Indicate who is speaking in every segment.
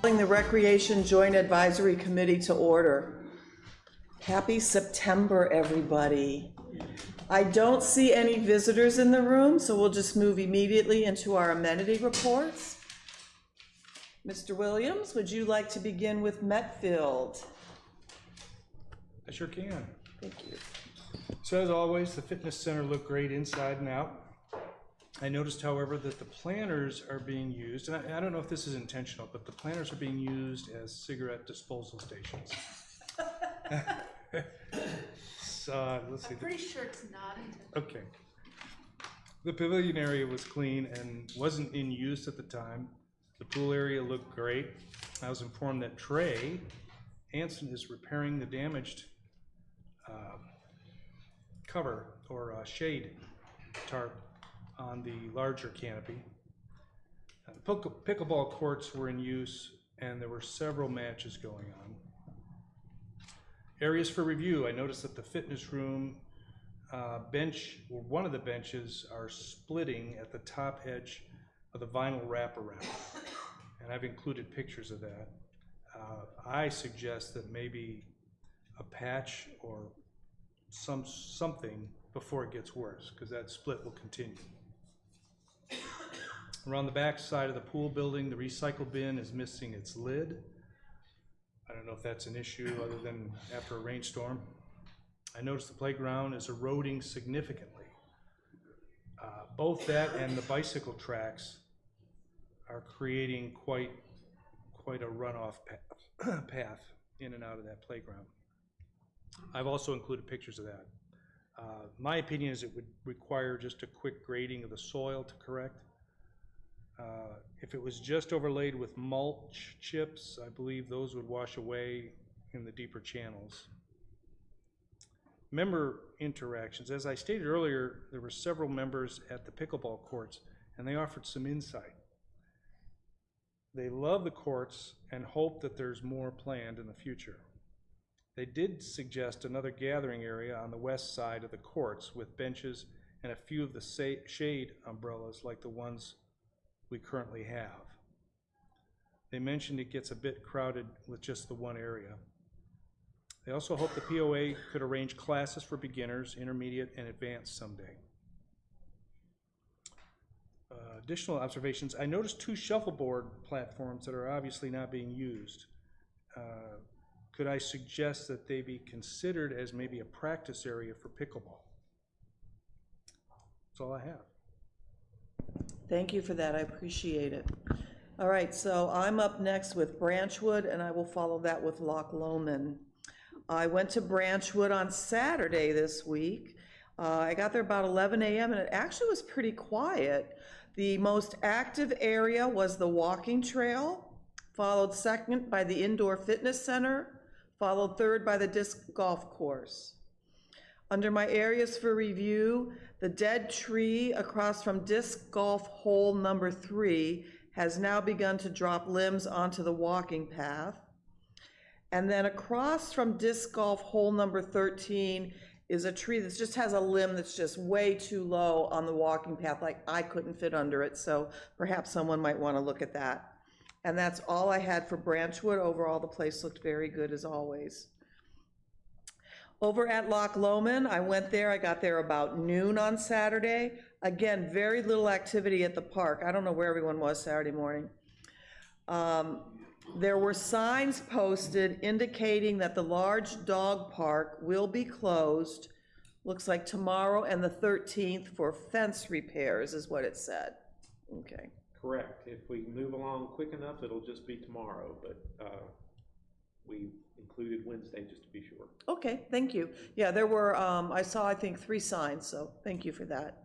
Speaker 1: Calling the Recreation Joint Advisory Committee to order. Happy September, everybody. I don't see any visitors in the room, so we'll just move immediately into our amenity reports. Mr. Williams, would you like to begin with Metfield?
Speaker 2: I sure can.
Speaker 1: Thank you.
Speaker 2: So as always, the fitness center looked great inside and out. I noticed, however, that the planters are being used, and I don't know if this is intentional, but the planters are being used as cigarette disposal stations. So let's see.
Speaker 3: I'm pretty sure it's not intentional.
Speaker 2: Okay. The pavilion area was clean and wasn't in use at the time. The pool area looked great. I was informed that Trey Anson is repairing the damaged cover or shade tarp on the larger canopy. Pickleball courts were in use and there were several matches going on. Areas for review, I noticed that the fitness room bench, or one of the benches, are splitting at the top edge of the vinyl wraparound. And I've included pictures of that. I suggest that maybe a patch or something before it gets worse, because that split will continue. Around the back side of the pool building, the recycle bin is missing its lid. I don't know if that's an issue other than after a rainstorm. I noticed the playground is eroding significantly. Both that and the bicycle tracks are creating quite a runoff path in and out of that playground. I've also included pictures of that. My opinion is it would require just a quick grading of the soil to correct. If it was just overlaid with mulch chips, I believe those would wash away in the deeper channels. Member interactions. As I stated earlier, there were several members at the pickleball courts, and they offered some insight. They love the courts and hope that there's more planned in the future. They did suggest another gathering area on the west side of the courts with benches and a few of the shade umbrellas like the ones we currently have. They mentioned it gets a bit crowded with just the one area. They also hope the POA could arrange classes for beginners, intermediate, and advanced someday. Additional observations, I noticed 2 shuffleboard platforms that are obviously not being used. Could I suggest that they be considered as maybe a practice area for pickleball? That's all I have.
Speaker 1: Thank you for that. I appreciate it. All right, so I'm up next with Branchwood, and I will follow that with Loch Lomond. I went to Branchwood on Saturday this week. I got there about 11 a.m. and it actually was pretty quiet. The most active area was the walking trail, followed second by the indoor fitness center, followed third by the disc golf course. Under my areas for review, the dead tree across from disc golf hole number 3 has now begun to drop limbs onto the walking path. And then across from disc golf hole number 13 is a tree that just has a limb that's just way too low on the walking path, like I couldn't fit under it, so perhaps someone might want to look at that. And that's all I had for Branchwood. Overall, the place looked very good as always. Over at Loch Lomond, I went there, I got there about noon on Saturday. Again, very little activity at the park. I don't know where everyone was Saturday morning. There were signs posted indicating that the large dog park will be closed, looks like tomorrow and the 13th for fence repairs is what it said. Okay.
Speaker 4: Correct. If we move along quick enough, it'll just be tomorrow, but we included Wednesday just to be sure.
Speaker 1: Okay, thank you. Yeah, there were, I saw, I think, 3 signs, so thank you for that.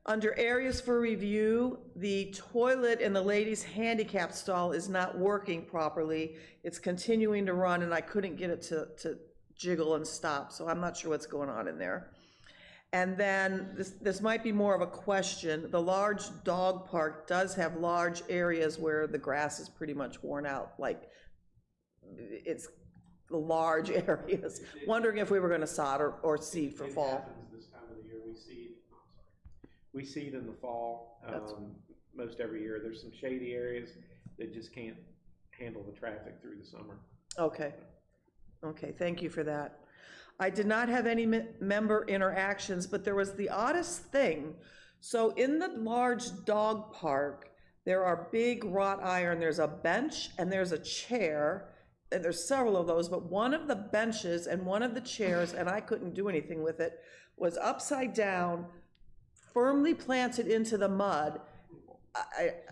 Speaker 1: Under areas for review, the toilet in the ladies' handicap stall is not working properly. It's continuing to run, and I couldn't get it to jiggle and stop, so I'm not sure what's going on in there. And then this might be more of a question. The large dog park does have large areas where the grass is pretty much worn out, like it's large areas. Wondering if we were going to sod or seed for fall.
Speaker 4: It happens this time of the year. We seed in the fall most every year. There's some shady areas that just can't handle the traffic through the summer.
Speaker 1: Okay, okay, thank you for that. I did not have any member interactions, but there was the oddest thing. So in the large dog park, there are big wrought iron, there's a bench and there's a chair, and there's several of those, but one of the benches and one of the chairs, and I couldn't do anything with it, was upside down, firmly planted into the mud.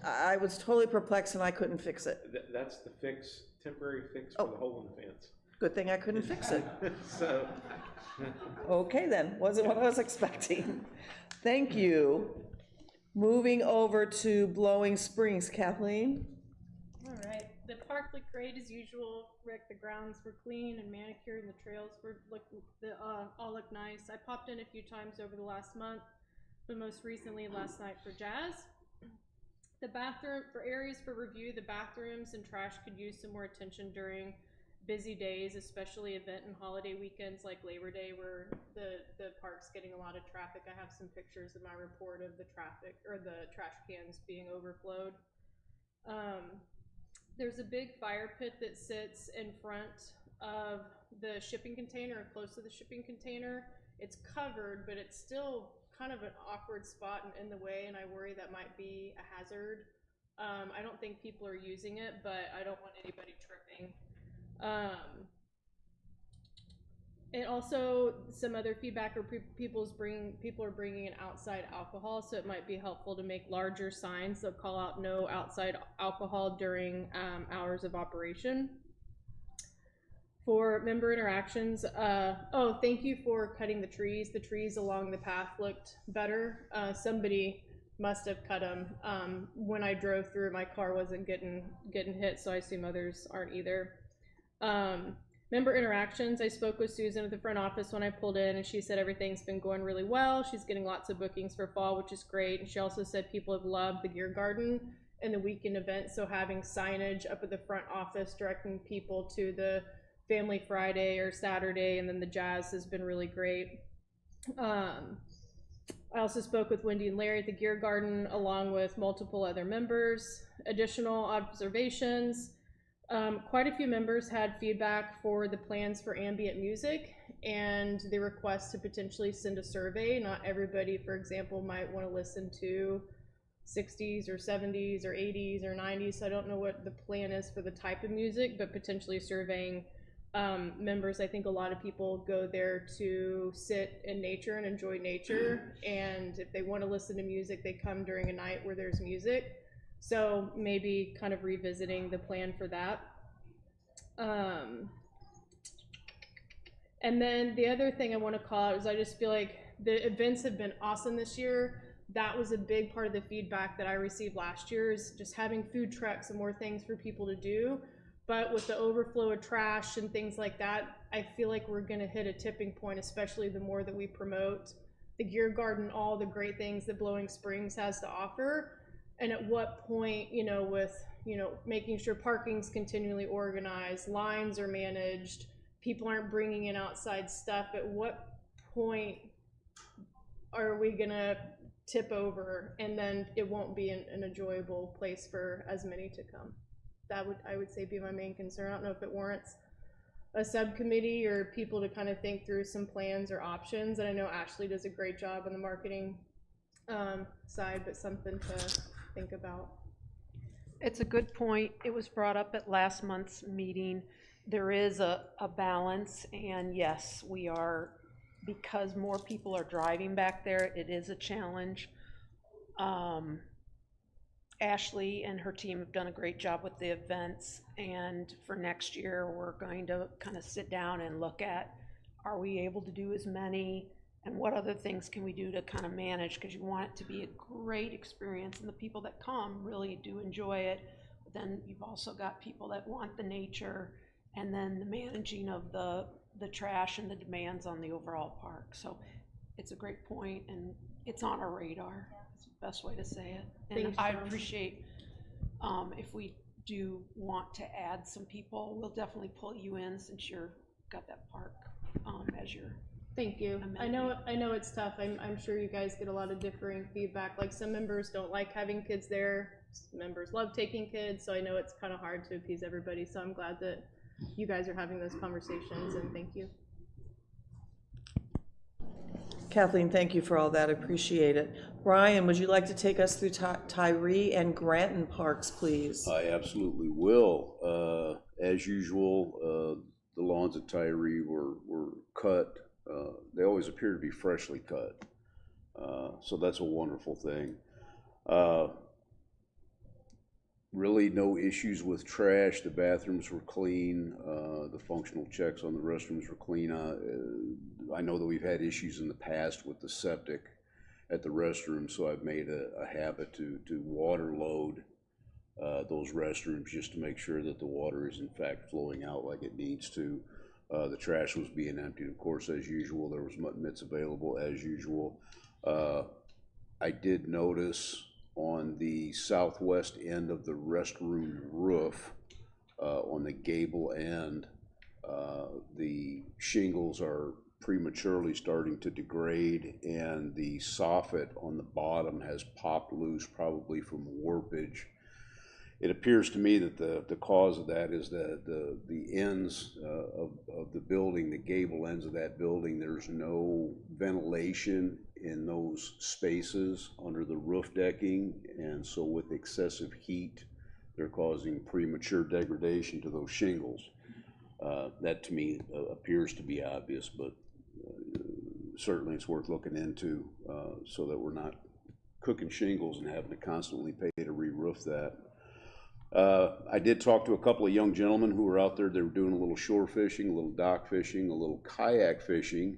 Speaker 1: I was totally perplexed and I couldn't fix it.
Speaker 4: That's the fix, temporary fix for the hole in the fence.
Speaker 1: Good thing I couldn't fix it.
Speaker 4: So,
Speaker 1: Okay then, wasn't what I was expecting. Thank you. Moving over to Blowing Springs, Kathleen?
Speaker 3: All right, the park looked great as usual. Rick, the grounds were clean and manicured, and the trails were all look nice. I popped in a few times over the last month, but most recently last night for jazz. The bathroom, for areas for review, the bathrooms and trash could use some more attention during busy days, especially event and holiday weekends like Labor Day, where the park's getting a lot of traffic. I have some pictures in my report of the traffic, or the trash cans being overflowed. There's a big fire pit that sits in front of the shipping container, or close to the shipping container. It's covered, but it's still kind of an awkward spot and in the way, and I worry that might be a hazard. I don't think people are using it, but I don't want anybody tripping. And also some other feedback, or people are bringing in outside alcohol, so it might be helpful to make larger signs that call out no outside alcohol during hours of operation. For member interactions, oh, thank you for cutting the trees. The trees along the path looked better. Somebody must have cut them. When I drove through, my car wasn't getting hit, so I assume others aren't either. Member interactions, I spoke with Susan at the front office when I pulled in, and she said everything's been going really well. She's getting lots of bookings for fall, which is great. And she also said people have loved the Gear Garden and the weekend event, so having signage up at the front office directing people to the Family Friday or Saturday, and then the jazz has been really great. I also spoke with Wendy and Larry at the Gear Garden, along with multiple other members. Additional observations, quite a few members had feedback for the plans for ambient music and the request to potentially send a survey. Not everybody, for example, might want to listen to 60s or 70s or 80s or 90s, so I don't know what the plan is for the type of music, but potentially surveying members. I think a lot of people go there to sit in nature and enjoy nature, and if they want to listen to music, they come during a night where there's music. So maybe kind of revisiting the plan for that. And then the other thing I want to call out is I just feel like the events have been awesome this year. That was a big part of the feedback that I received last year, is just having food trucks and more things for people to do. But with the overflow of trash and things like that, I feel like we're going to hit a tipping point, especially the more that we promote the Gear Garden, all the great things that Blowing Springs has to offer. And at what point, with, making sure parking's continually organized, lines are managed, people aren't bringing in outside stuff, at what point are we going to tip over, and then it won't be an enjoyable place for as many to come? That would, I would say, be my main concern. I don't know if it warrants a subcommittee or people to kind of think through some plans or options. And I know Ashley does a great job on the marketing side, but something to think about.
Speaker 5: It's a good point. It was brought up at last month's meeting. There is a balance, and yes, we are, because more people are driving back there, it is a challenge. Ashley and her team have done a great job with the events, and for next year we're going to kind of sit down and look at, are we able to do as many, and what other things can we do to kind of manage, because you want it to be a great experience and the people that come really do enjoy it. But then you've also got people that want the nature, and then the managing of the trash and the demands on the overall park. So it's a great point, and it's on our radar. Best way to say it. And
Speaker 3: Thanks,
Speaker 5: I
Speaker 3: John.
Speaker 5: appreciate if we do want to add some people, we'll definitely pull you in, since you're got that park as your
Speaker 3: Thank you. I know it's tough. I'm sure you guys get a lot of differing feedback. Like some members don't like having kids there. Some members love taking kids. So I know it's kind of hard to appease everybody. So I'm glad that you guys are having those conversations, and thank you.
Speaker 1: Kathleen, thank you for all that, appreciate it. Brian, would you like to take us through Tyree and Granton Parks, please?
Speaker 6: I absolutely will. As usual, the lawns at Tyree were cut. They always appear to be freshly cut. So that's a wonderful thing. Really no issues with trash. The bathrooms were clean. The functional checks on the restrooms were clean. I know that we've had issues in the past with the septic at the restroom, so I've made a habit to water load those restrooms just to make sure that the water is in fact flowing out like it needs to. The trash was being emptied, of course, as usual. There was mud mitts available as usual. I did notice on the southwest end of the restroom roof, on the gable end, the shingles are prematurely starting to degrade, and the soffit on the bottom has popped loose, probably from warpage. It appears to me that the cause of that is the ends of the building, the gable ends of that building, there's no ventilation in those spaces under the roof decking, and so with excessive heat, they're causing premature degradation to those shingles. That to me appears to be obvious, but certainly it's worth looking into so that we're not cooking shingles and having to constantly pay to re-roof that. I did talk to a couple of young gentlemen who were out there. They were doing a little shore fishing, a little dock fishing, a little kayak fishing.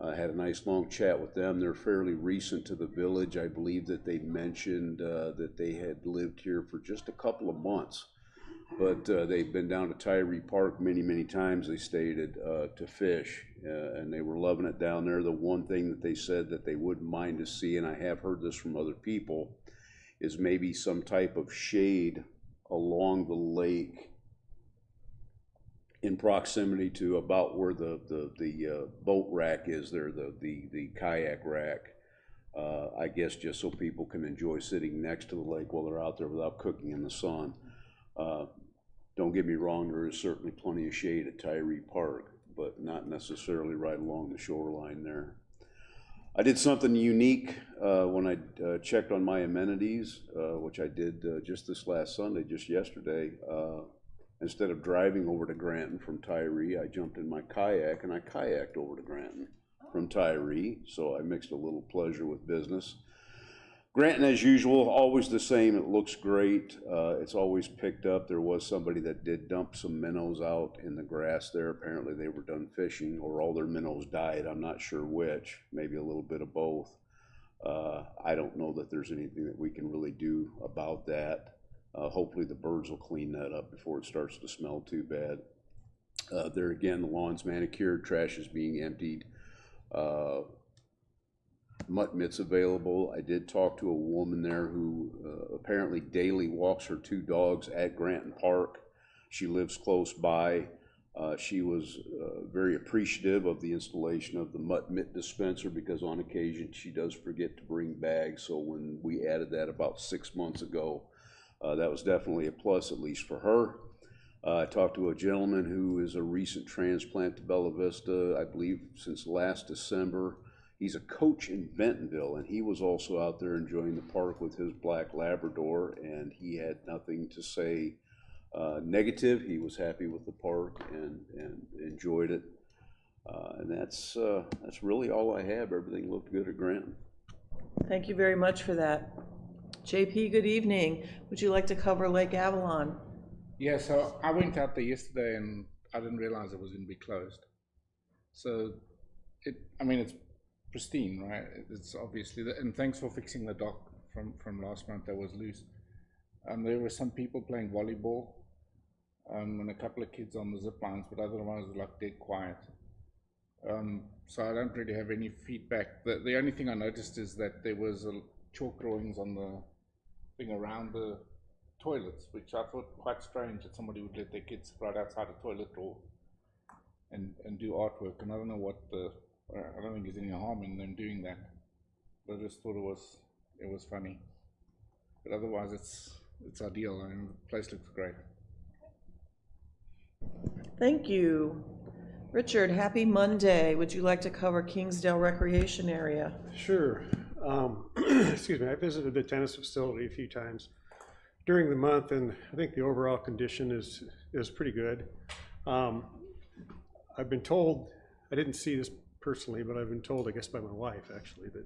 Speaker 6: I had a nice long chat with them. They're fairly recent to the village. I believe that they mentioned that they had lived here for just a couple of months, but they've been down to Tyree Park many times, they stated, to fish, and they were loving it down there. The one thing that they said that they wouldn't mind to see, and I have heard this from other people, is maybe some type of shade along the lake in proximity to about where the boat rack is there, the kayak rack. I guess just so people can enjoy sitting next to the lake while they're out there without cooking in the sun. Don't get me wrong, there is certainly plenty of shade at Tyree Park, but not necessarily right along the shoreline there. I did something unique when I checked on my amenities, which I did just this last Sunday, just yesterday. Instead of driving over to Granton from Tyree, I jumped in my kayak and I kayaked over to Granton from Tyree, so I mixed a little pleasure with business. Granton, as usual, always the same. It looks great. It's always picked up. There was somebody that did dump some minnows out in the grass there. Apparently they were done fishing, or all their minnows died. I'm not sure which, maybe a little bit of both. I don't know that there's anything that we can really do about that. Hopefully the birds will clean that up before it starts to smell too bad. There again, the lawn's manicured, trash is being emptied. Mutt mitts available. I did talk to a woman there who apparently daily walks her 2 dogs at Granton Park. She lives close by. She was very appreciative of the installation of the mutt mitt dispenser, because on occasion she does forget to bring bags. So when we added that about 6 months ago, that was definitely a plus, at least for her. I talked to a gentleman who is a recent transplant to Bella Vista, I believe since last December. He's a coach in Bentonville, and he was also out there enjoying the park with his black Labrador, and he had nothing to say negative. He was happy with the park and enjoyed it. And that's really all I have. Everything looked good at Granton.
Speaker 1: Thank you very much for that. JP, good evening. Would you like to cover Lake Avalon?
Speaker 7: Yeah, so I went out there yesterday and I didn't realize it was going to be closed. So it's pristine, right? It's obviously, and thanks for fixing the dock from last month that was loose. There were some people playing volleyball and a couple of kids on the zip lines, but otherwise it was like dead quiet. So I don't really have any feedback. The only thing I noticed is that there was chalk drawings on the thing around the toilets, which I thought quite strange that somebody would let their kids right outside a toilet or and do artwork. And I don't know what the I don't think there's any harm in them doing that. But I just thought it was funny. But otherwise, it's ideal. I mean, the place looks great.
Speaker 1: Thank you. Richard, happy Monday. Would you like to cover Kingsdale Recreation Area?
Speaker 8: Sure. Excuse me, I visited the tennis facility a few times during the month, and I think the overall condition is pretty good. I've been told, I didn't see this personally, but I've been told, I guess by my wife actually, that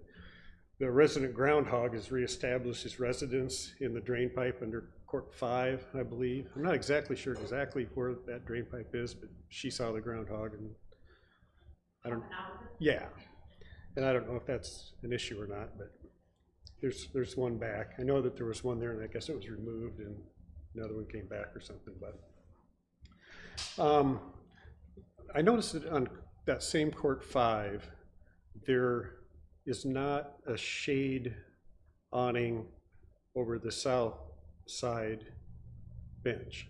Speaker 8: the resident groundhog has reestablished his residence in the drain pipe under Court 5, I believe. I'm not exactly sure exactly where that drain pipe is, but she saw the groundhog, and I don't, yeah. And I don't know if that's an issue or not, but there's one back. I know that there was one there, and I guess it was removed, and another one came back or something. But I noticed that on that same Court 5, there is not a shade awning over the south side bench,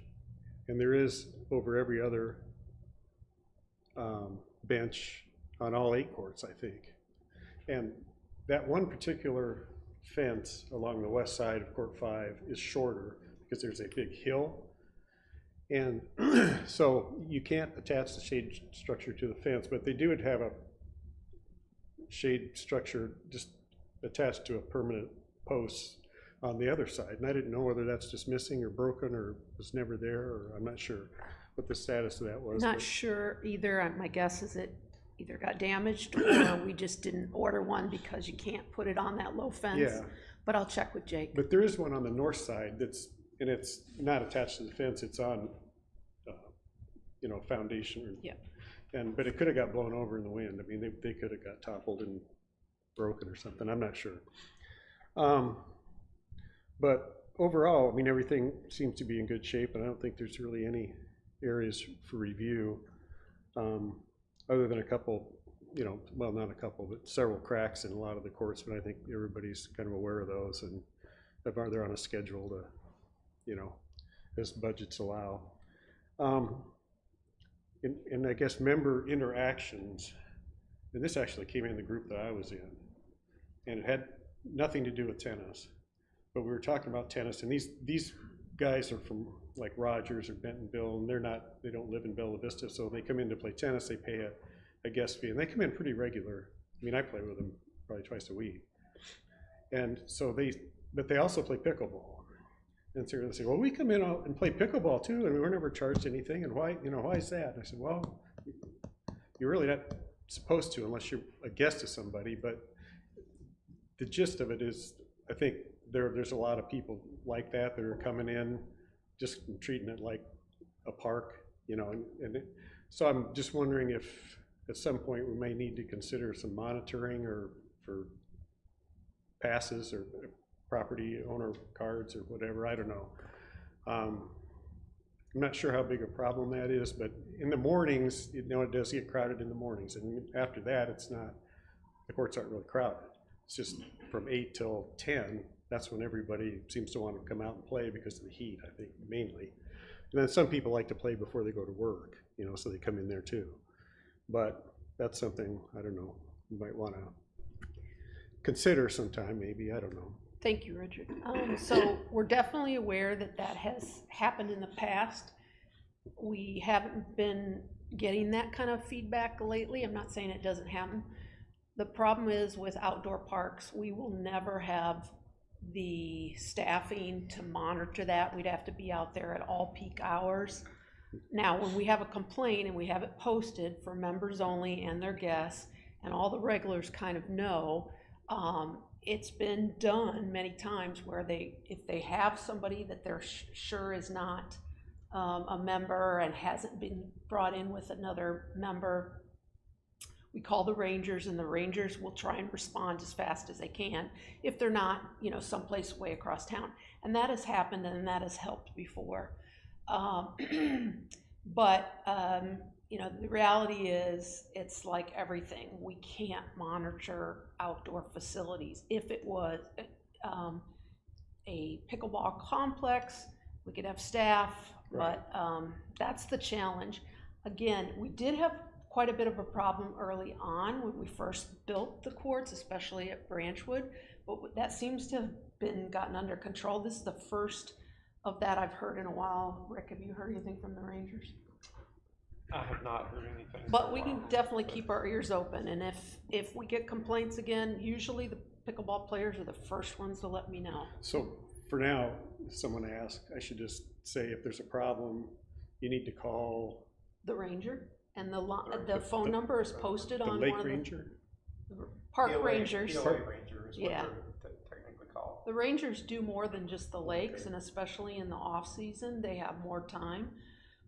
Speaker 8: and there is over every other bench on all 8 courts, I think. And that one particular fence along the west side of Court 5 is shorter because there's a big hill. And so you can't attach the shade structure to the fence, but they do have a shade structure just attached to a permanent post on the other side. And I didn't know whether that's just missing or broken or was never there, or I'm not sure what the status of that was.
Speaker 5: Not sure either. My guess is it either got damaged or we just didn't order one because you can't put it on that low fence.
Speaker 8: Yeah.
Speaker 5: But I'll check with Jake.
Speaker 8: But there is one on the north side and it's not attached to the fence. It's on, foundation.
Speaker 5: Yeah.
Speaker 8: But it could have got blown over in the wind. I mean, they could have got toppled and broken or something. I'm not sure. But overall, I mean, everything seems to be in good shape, and I don't think there's really any areas for review, other than a couple, well, not a couple, but several cracks in a lot of the courts, but I think everybody's kind of aware of those, and they're on a schedule to, as budgets allow. And I guess member interactions, and this actually came in the group that I was in, and it had nothing to do with tennis, but we were talking about tennis, and these guys are from like Rogers or Bentonville, and they don't live in Bella Vista, so they come in to play tennis, they pay a guest fee, and they come in pretty regular. I mean, I play with them probably twice a week. And so but they also play pickleball. And so they say, well, we come in and play pickleball too, and we were never charged anything, and why is that? And I said, well, you're really not supposed to unless you're a guest of somebody, but the gist of it is, I think there's a lot of people like that are coming in, just treating it like a park, so I'm just wondering if at some point we may need to consider some monitoring or for passes or property owner cards or whatever, I don't know. I'm not sure how big a problem that is, but in the mornings, it does get crowded in the mornings, and after that, the courts aren't really crowded. It's just from 8 till 10, that's when everybody seems to want to come out and play because of the heat, I think, mainly. And then some people like to play before they go to work, so they come in there too. But that's something, I don't know, you might want to consider sometime, maybe, I don't know.
Speaker 5: Thank you, Richard. So we're definitely aware that has happened in the past. We haven't been getting that kind of feedback lately. I'm not saying it doesn't happen. The problem is with outdoor parks, we will never have the staffing to monitor that. We'd have to be out there at all peak hours. Now, when we have a complaint and we have it posted for members only and their guests, and all the regulars kind of know, it's been done many times where if they have somebody that they're sure is not a member and hasn't been brought in with another member, we call the Rangers, and the Rangers will try and respond as fast as they can if they're not, someplace way across town. And that has happened, and that has helped before. But the reality is, it's like everything. We can't monitor outdoor facilities. If it was a pickleball complex, we could have staff, right. But that's the challenge. Again, we did have quite a bit of a problem early on when we first built the courts, especially at Branchwood, but that seems to have been gotten under control. This is the first of that I've heard in a while. Rick, have you heard anything from the Rangers?
Speaker 4: I have not heard anything.
Speaker 5: But we can definitely keep our ears open, and if we get complaints again, usually the pickleball players are the first ones to let me know.
Speaker 8: So for now, if someone asks, I should just say if there's a problem, you need to call
Speaker 5: The Ranger, and the phone number is posted
Speaker 8: the
Speaker 5: on
Speaker 8: Lake
Speaker 5: one of
Speaker 8: Ranger.
Speaker 5: the Park Rangers.
Speaker 9: POA Ranger is what
Speaker 5: Yeah.
Speaker 9: they're technically called.
Speaker 5: The Rangers do more than just the lakes, and especially in the off-season, they have more time.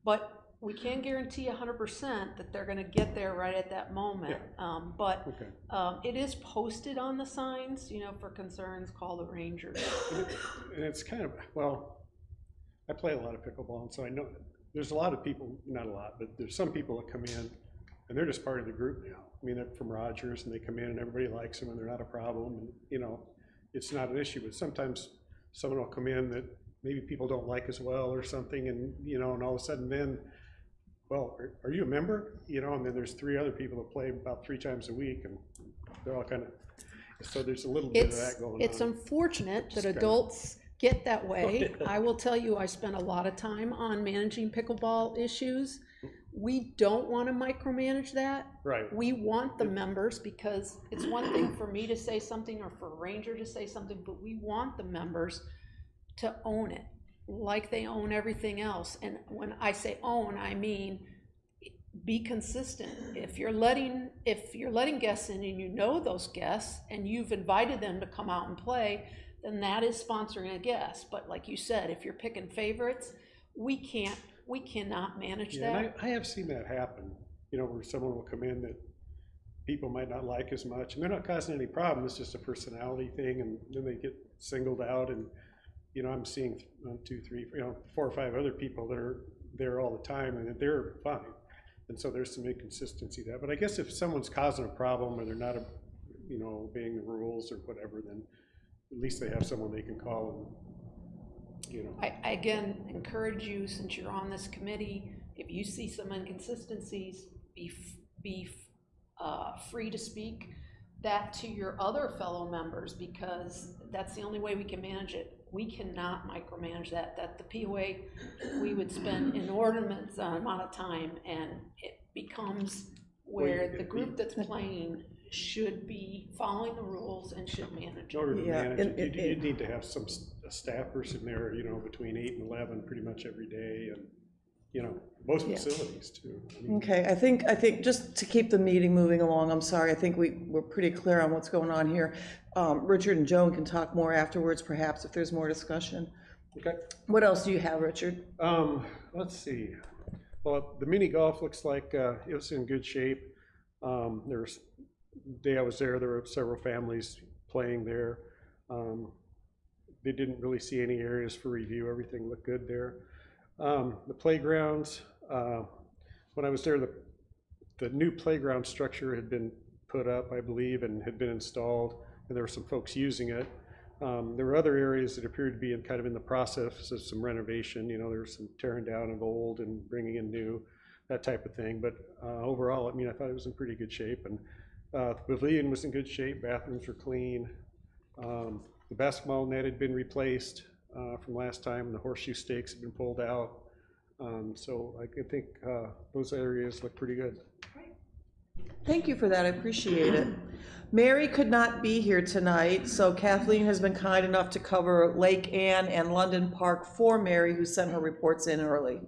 Speaker 5: But we can't guarantee 100% that they're gonna get there right at that moment. But
Speaker 8: Okay.
Speaker 5: it is posted on the signs, you know, for concerns, call the Rangers.
Speaker 8: And it's kind of, well, I play a lot of pickleball, and so I know, there's a lot of people, not a lot, but there's some people that come in, and they're just part of the group now. I mean, they're from Rogers, and they come in, and everybody likes them, and they're not a problem, and, you know, it's not an issue, but sometimes someone will come in that maybe people don't like as well or something, and, you know, and all of a sudden then, well, are you a member? You know, and then there's 3 other people that play about 3 times a week, and they're all kind of, so there's a little bit of that going on.
Speaker 5: It's unfortunate that
Speaker 8: Just kinda-
Speaker 5: adults get that way. I will tell you, I spent a lot of time on managing pickleball issues. We don't want to micromanage that.
Speaker 8: Right.
Speaker 5: We want the members, because it's one thing for me to say something or for Ranger to say something, but we want the members to own it, like they own everything else. And when I say own, I mean be consistent. If you're letting guests in and you know those guests and you've invited them to come out and play, then that is sponsoring a guest. But like you said, if you're picking favorites, we cannot manage
Speaker 8: Yeah,
Speaker 5: that.
Speaker 8: and I have seen that happen, you know, where someone will come in that people might not like as much, and they're not causing any problem, it's just a personality thing, and then they get singled out, and, you know, I'm seeing 1, 2, 3, you know, 4 or 5 other people that are there all the time, and they're fine. And so there's some inconsistency there, but I guess if someone's causing a problem, or they're not, you know, obeying the rules or whatever, then at least they have someone they can call and, you know.
Speaker 5: I again encourage you, since you're on this committee, if you see some inconsistencies, be free to speak that to your other fellow members, because that's the only way we can manage it. We cannot micromanage that. The POA, we would spend inordinate amount of time, and it becomes where the group that's playing should be following the rules and should manage
Speaker 8: In
Speaker 5: it.
Speaker 8: order to
Speaker 1: Yeah,
Speaker 8: manage it, you'd need to have a staff person there, you know, between 8 and 11 pretty much every day, and, you know, most
Speaker 1: Yeah.
Speaker 8: facilities too. I mean,
Speaker 1: Okay, I think just to keep the meeting moving along, I'm sorry, I think we're pretty clear on what's going on here. Richard and Joan can talk more afterwards, perhaps, if there's more discussion.
Speaker 8: Okay.
Speaker 1: What else do you have, Richard?
Speaker 8: Let's see. Well, the mini golf looks like it was in good shape. The day I was there were several families playing there. They didn't really see any areas for review. Everything looked good there. The playgrounds, when I was there, the new playground structure had been put up, I believe, and had been installed, and there were some folks using it. There were other areas that appeared to be kind of in the process of some renovation. You know, there was some tearing down of old and bringing in new, that type of thing. But overall, I mean, I thought it was in pretty good shape. And the pavilion was in good shape. Bathrooms were clean. The basketball net had been replaced from last time. The horseshoe stakes had been pulled out. So I think those areas look pretty good.
Speaker 1: Thank you for that, I appreciate it. Mary could not be here tonight, so Kathleen has been kind enough to cover Lake Anne and London Park for Mary, who sent her reports in early.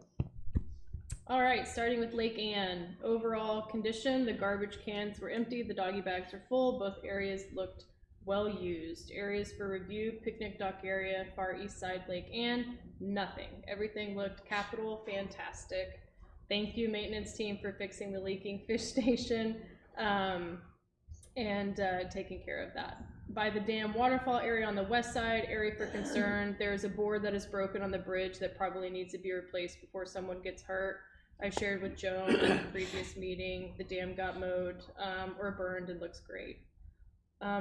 Speaker 3: All right, starting with Lake Anne. Overall condition, the garbage cans were empty, the doggy bags were full, both areas looked well used. Areas for review, picnic dock area, far east side Lake Anne, nothing. Everything looked capital fantastic. Thank you, maintenance team, for fixing the leaking fish station and taking care of that. By the dam waterfall area on the west side, area for concern, there's a board that is broken on the bridge that probably needs to be replaced before someone gets hurt. I shared with Joan in the previous meeting, the dam got mowed or burned and looks great.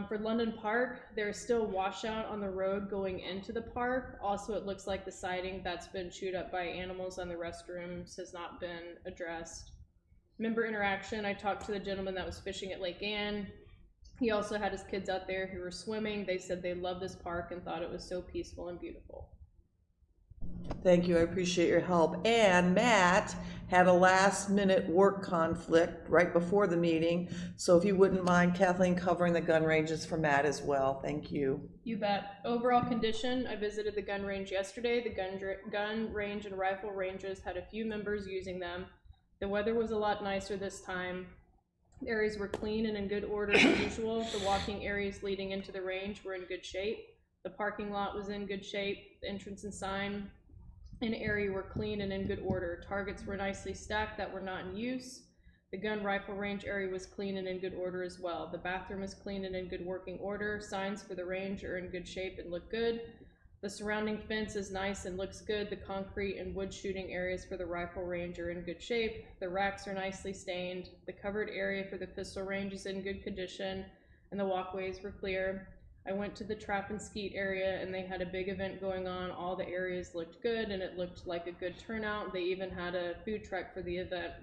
Speaker 3: For London Park, there's still washout on the road going into the park. Also, it looks like the siding that's been chewed up by animals on the restrooms has not been addressed. Member interaction, I talked to the gentleman that was fishing at Lake Ann. He also had his kids out there who were swimming. They said they loved this park and thought it was so peaceful and beautiful.
Speaker 1: Thank you, I appreciate your help. And Matt had a last-minute work conflict right before the meeting, so if you wouldn't mind, Kathleen, covering the gun ranges for Matt as well, thank you.
Speaker 3: You bet. Overall condition, I visited the gun range yesterday. The gun range and rifle ranges had a few members using them. The weather was a lot nicer this time. The areas were clean and in good order as usual. The walking areas leading into the range were in good shape. The parking lot was in good shape. The entrance and sign and area were clean and in good order. Targets were nicely stacked that were not in use. The gun rifle range area was clean and in good order as well. The bathroom is clean and in good working order. Signs for the range are in good shape and look good. The surrounding fence is nice and looks good. The concrete and wood shooting areas for the rifle range are in good shape. The racks are nicely stained. The covered area for the pistol range is in good condition, and the walkways were clear. I went to the trap and skeet area and they had a big event going on. All the areas looked good and it looked like a good turnout. They even had a food truck for the event.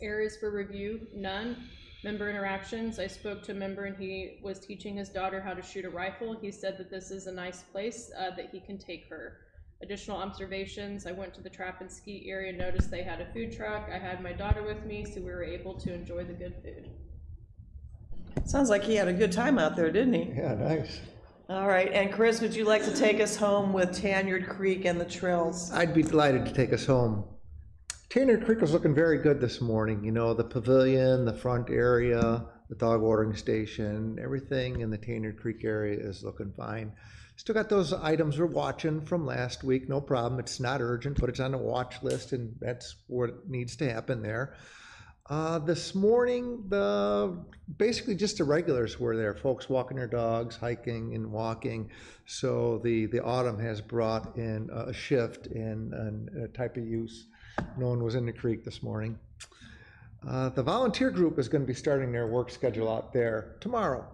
Speaker 3: Areas for review, none. Member interactions, I spoke to a member and he was teaching his daughter how to shoot a rifle. He said that this is a nice place that he can take her. Additional observations, I went to the trap and skeet area, noticed they had a food truck. I had my daughter with me, so we were able to enjoy the good food.
Speaker 1: Sounds like he had a good time out there, didn't he?
Speaker 10: Yeah, nice.
Speaker 1: All right, and Chris, would you like to take us home with Tanyard Creek and the trails?
Speaker 10: I'd be delighted to take us home. Tanyard Creek was looking very good this morning. You know, the pavilion, the front area, the dog watering station, everything in the Tanyard Creek area is looking fine. Still got those items we're watching from last week, no problem. It's not urgent, but it's on the watch list, and that's what needs to happen there. This morning, basically just the regulars were there, folks walking their dogs, hiking and walking. So the autumn has brought in a shift in a type of use. No one was in the creek this morning. The volunteer group is going to be starting their work schedule out there tomorrow.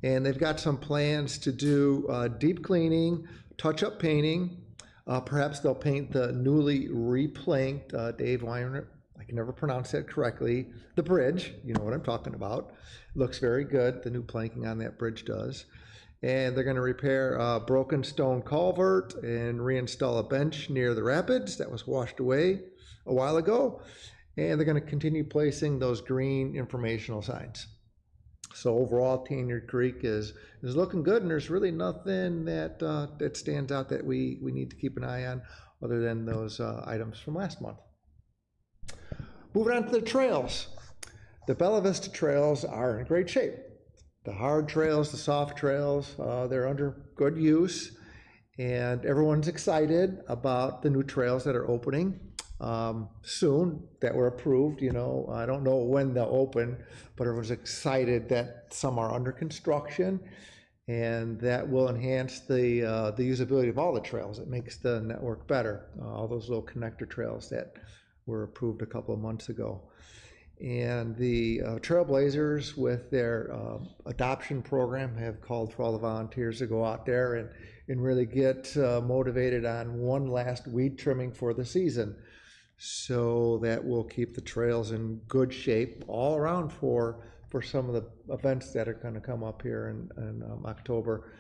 Speaker 10: And they've got some plans to do deep cleaning, touch-up painting. Perhaps they'll paint the newly replanked Dave Weiner, I can never pronounce that correctly, the bridge, you know what I'm talking about. Looks very good, the new planking on that bridge does. And they're going to repair a broken stone culvert and reinstall a bench near the rapids that was washed away a while ago. And they're going to continue placing those green informational signs. So overall, Tanyard Creek is looking good, and there's really nothing that stands out that we need to keep an eye on other than those items from last month. Moving on to the trails. The Bella Vista trails are in great shape. The hard trails, the soft trails, they're under good use, and everyone's excited about the new trails that are opening soon, that were approved. You know, I don't know when they'll open, but everyone's excited that some are under construction, and that will enhance the usability of all the trails. It makes the network better, all those little connector trails that were approved a couple of months ago. And the Trailblazers, with their adoption program, have called for all the volunteers to go out there and really get motivated on one last weed trimming for the season. So that will keep the trails in good shape all around for some of the events that are going to come up here in October.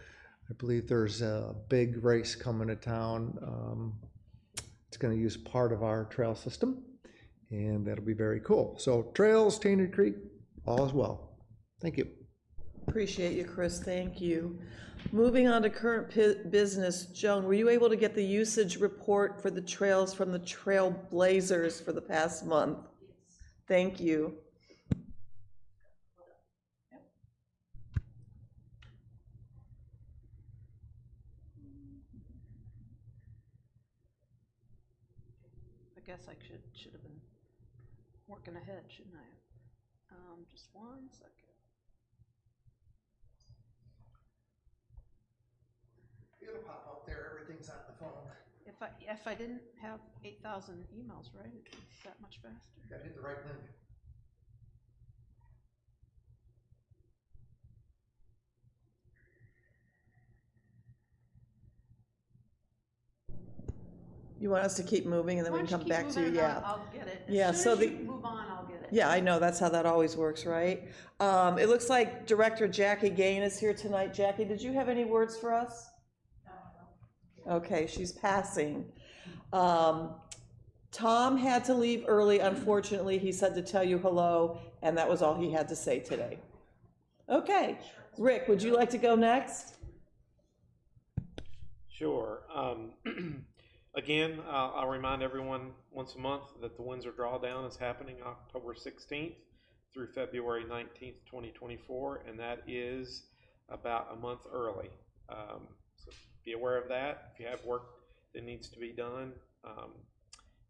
Speaker 10: I believe there's a big race coming to town. It's going to use part of our trail system, and that'll be very cool. So trails, Tanyard Creek, all is well. Thank you.
Speaker 1: Appreciate you, Chris, thank you. Moving on to current business, Joan, were you able to get the usage report for the trails from the Trailblazers for the past month? Thank you.
Speaker 5: I guess I should have been working ahead, shouldn't I? Just 1 second.
Speaker 10: It'll pop up there. Everything's on the phone.
Speaker 5: If I didn't have 8,000 emails, right, it'd be that much faster.
Speaker 10: You gotta hit the right link.
Speaker 1: You want us to keep moving and then we can come back to you? Yeah.
Speaker 5: I'll get it.
Speaker 1: Yeah,
Speaker 5: As
Speaker 1: so
Speaker 5: soon as
Speaker 1: the-
Speaker 5: you move on, I'll get it.
Speaker 1: Yeah, I know, that's how that always works, right? It looks like Director Jackie Gain is here tonight. Jackie, did you have any words for us? No. Okay, she's passing. Tom had to leave early, unfortunately. He said to tell you hello, and that was all he had to say today. Okay, Rick, would you like to go next?
Speaker 4: Sure. Again, I'll remind everyone once a month that the Windsor Drawdown is happening October 16th through February 19th, 2024, and that is about a month early. So be aware of that. If you have work that needs to be done,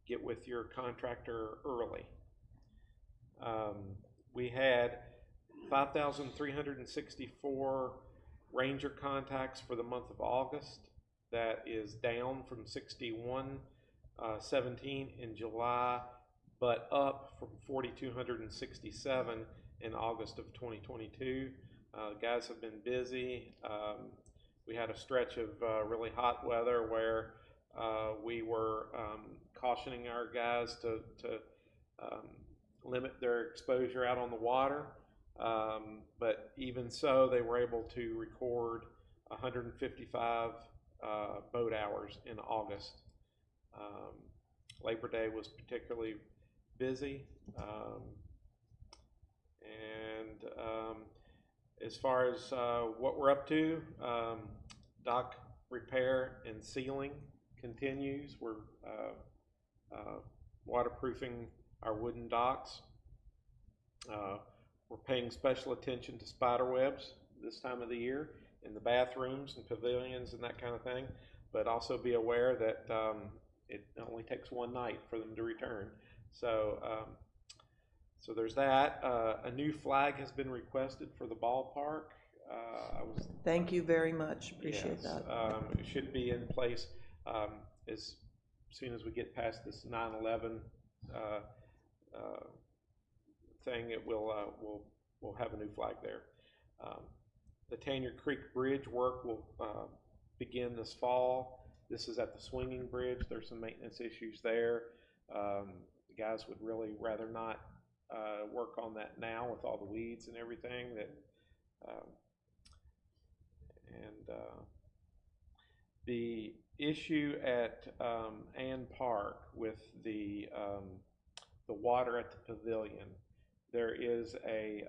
Speaker 4: get with your contractor early. We had 5,364 ranger contacts for the month of August. That is down from 6117 in July, but up from 4,267 in August of 2022. Guys have been busy. We had a stretch of really hot weather where we were cautioning our guys to limit their exposure out on the water. But even so, they were able to record 155 boat hours in August. Labor Day was particularly busy. As far as what we're up to, dock repair and sealing continues. We're waterproofing our wooden docks. We're paying special attention to spider webs this time of the year in the bathrooms and pavilions and that kind of thing, but also be aware that it only takes one night for them to return. So there's that. A new flag has been requested for the ballpark.
Speaker 1: Thank you very much. Appreciate that.
Speaker 4: It should be in place as soon as we get past this 9/11 thing. It we'll have a new flag there. The Tanier Creek Bridge work will begin this fall. This is at the swinging bridge. There's some maintenance issues there. The guys would really rather not work on that now with all the weeds and everything. The issue at Ann Park with the water at the pavilion, there is a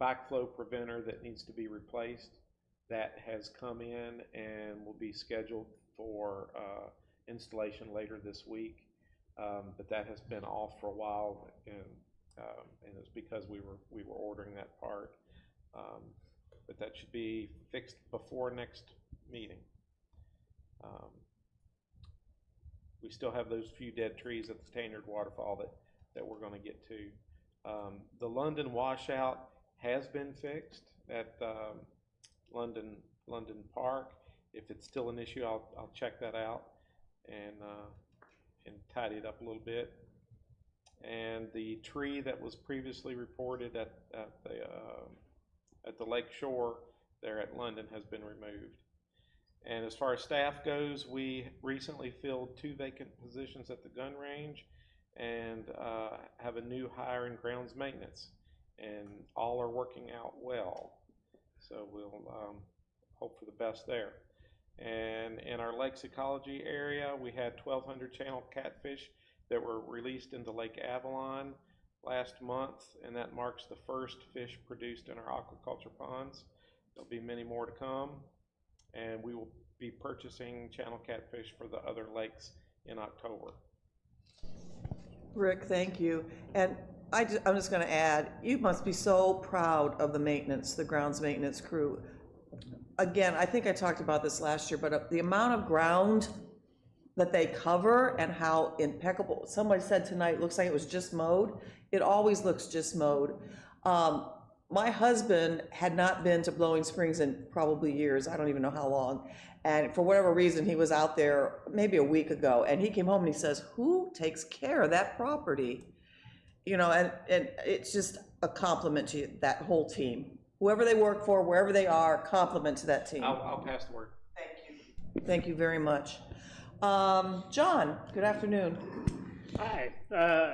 Speaker 4: backflow preventer that needs to be replaced. That has come in and will be scheduled for installation later this week. But that has been off for a while, and it's because we were ordering that part. But that should be fixed before next meeting. We still have those few dead trees at the Tanyard Waterfall that we're going to get to. The London washout has been fixed at London Park. If it's still an issue, I'll check that out and tidy it up a little bit. And the tree that was previously reported at the lake shore there at London has been removed. And as far as staff goes, we recently filled 2 vacant positions at the gun range and have a new hire in grounds maintenance, and all are working out well. So we'll hope for the best there. And in our lakes ecology area, we had 1,200 channel catfish that were released into Lake Avalon last month, and that marks the first fish produced in our aquaculture ponds. There'll be many more to come, and we will be purchasing channel catfish for the other lakes in October.
Speaker 1: Rick, thank you. And I'm just going to add, you must be so proud of the maintenance, the grounds maintenance crew. Again, I think I talked about this last year, but the amount of ground that they cover and how impeccable, somebody said tonight, looks like it was just mowed. It always looks just mowed. My husband had not been to Blowing Springs in probably years, I don't even know how long. And for whatever reason, he was out there maybe a week ago, and he came home and he says, who takes care of that property? You know, and it's just a compliment to that whole team. Whoever they work for, wherever they are, compliment to that team.
Speaker 4: I'll pass the word.
Speaker 1: Thank you. Thank you very much. John, good afternoon.
Speaker 11: Hi.